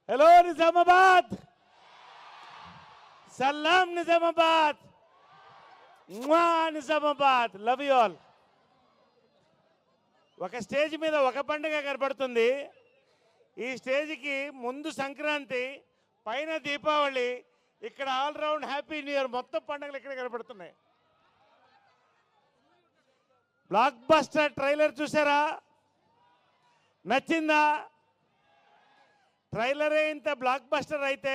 Hello Nizamabad, सलाम Nizamabad, Nizamabad, love you all. ఒక stage మీద ఒక పండుగ కనపడుతుంది. ఈ స్టేజ్కి ముందు సంక్రాంతి, పైన దీపావళి, ఇక్కడ all round happy new year, మొత్తం పండుగలు ఇక్కడ కనపడుతున్నాయి. బ్లాక్ బస్టర్ ట్రైలర్ చూసారా? నచ్చిందా? ట్రైలరే ఇంత బ్లాక్ బస్టర్ అయితే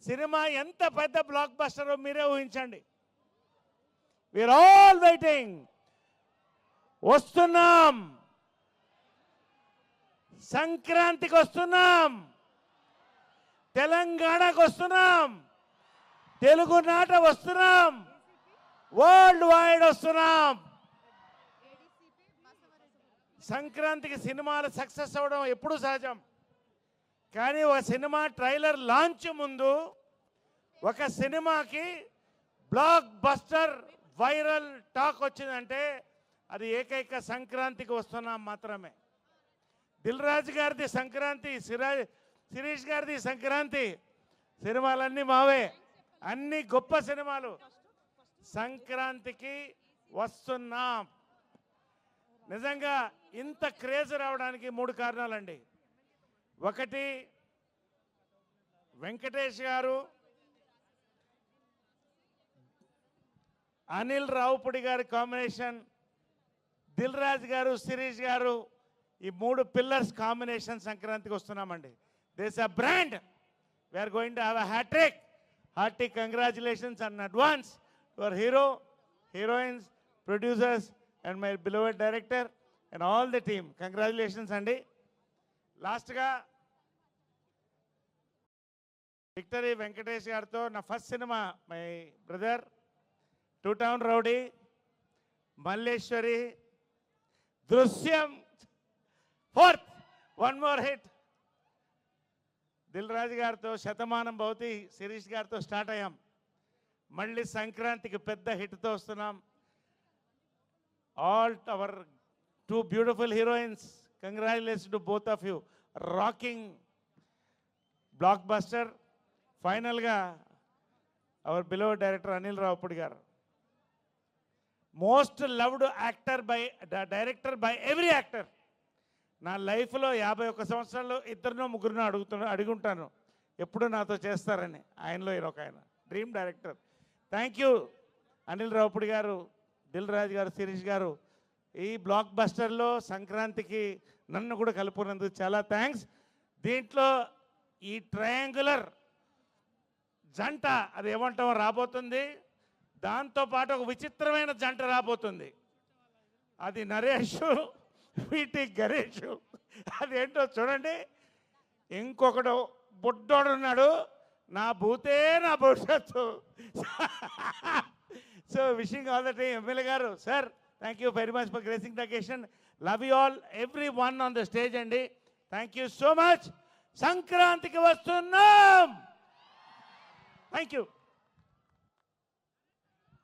సినిమా ఎంత పెద్ద బ్లాక్ బస్టరో మీరే ఊహించండి. We are all waiting. వస్తున్నాం, సంక్రాంతికి వస్తున్నాం, తెలంగాణకు వస్తున్నాం, తెలుగునాట వస్తున్నాం, వరల్డ్ వైడ్ వస్తున్నాం. సంక్రాంతికి సినిమాలు సక్సెస్ అవ్వడం ఎప్పుడూ సహజం. కానీ ఒక సినిమా ట్రైలర్ లాంచ్ ముందు ఒక సినిమాకి బ్లాక్ బస్టర్ వైరల్ టాక్ వచ్చిందంటే అది ఏకైక సంక్రాంతికి వస్తున్నాం మాత్రమే. దిల్ రాజు గారిది సంక్రాంతి, శిరీష్ గారిది సంక్రాంతి, సినిమాలన్నీ మావే, అన్ని గొప్ప సినిమాలు. సంక్రాంతికి వస్తున్నాం. నిజంగా ఇంత క్రేజ్ రావడానికి 3 కారణాలండి. ఒకటి, వెంకటేష్ గారు, అనిల్ రావుపూడి గారి కాంబినేషన్, దిల్ రాజు గారు, శిరీష్ గారు, ఈ 3 పిల్లర్స్ కాంబినేషన్ సంక్రాంతికి వస్తున్నామండి. This a brand. We're going to have a hat trick. Hearty congratulations in advance to our hero, heroines, producers and my beloved director and all the team. Congratulations అండి. లాస్ట్గా విక్టరీ వెంకటేష్ గారితో నా first సినిమా, my brother, 2 town rowdy, Malleswari, Drishyam, 4th, 1 more hit. Dil Raju గారితో శతమానం భవతి, శిరీష్ గారితో start అయ్యాం. మళ్ళీ సంక్రాంతికి పెద్ద హిట్తో వస్తున్నాం. All our 2 beautiful heroines, congratulations to both of you. Rocking blockbuster. ఫైనల్గా our beloved director Anil Ravipudi garu, most loved actor by director by every actor. నా లైఫ్లో 51 సంవత్సరాల్లో 2-3 అడుగుంటాను ఎప్పుడు నాతో చేస్తారని. ఆయనలో ఒక ఆయన dream director. Thank you Anil Ravipudi గారు, దిల్ రాజు గారు, శిరీష్ గారు. ఈ బ్లాక్ బస్టర్లో సంక్రాంతికి నన్ను కూడా కలుపుకున్నందుకు చాలా థ్యాంక్స్. దీంట్లో ఈ ట్రయాంగులర్ జంట, అది ఏమంటామో రాబోతుంది. దాంతోపాటు ఒక విచిత్రమైన జంట రాబోతుంది. అది నరేష్, వీటి గణేష్. అదేంటో చూడండి. ఇంకొకడు బుడ్డోడు ఉన్నాడు, నా భూతే నా భవిష్యత్తు. So wishing all the team. MLA garu, sir, thank you very much for gracing the occasion. Love you all, everyone on the stage అండి. Thank you so much. సంక్రాంతికి వస్తున్నాం. Thank you.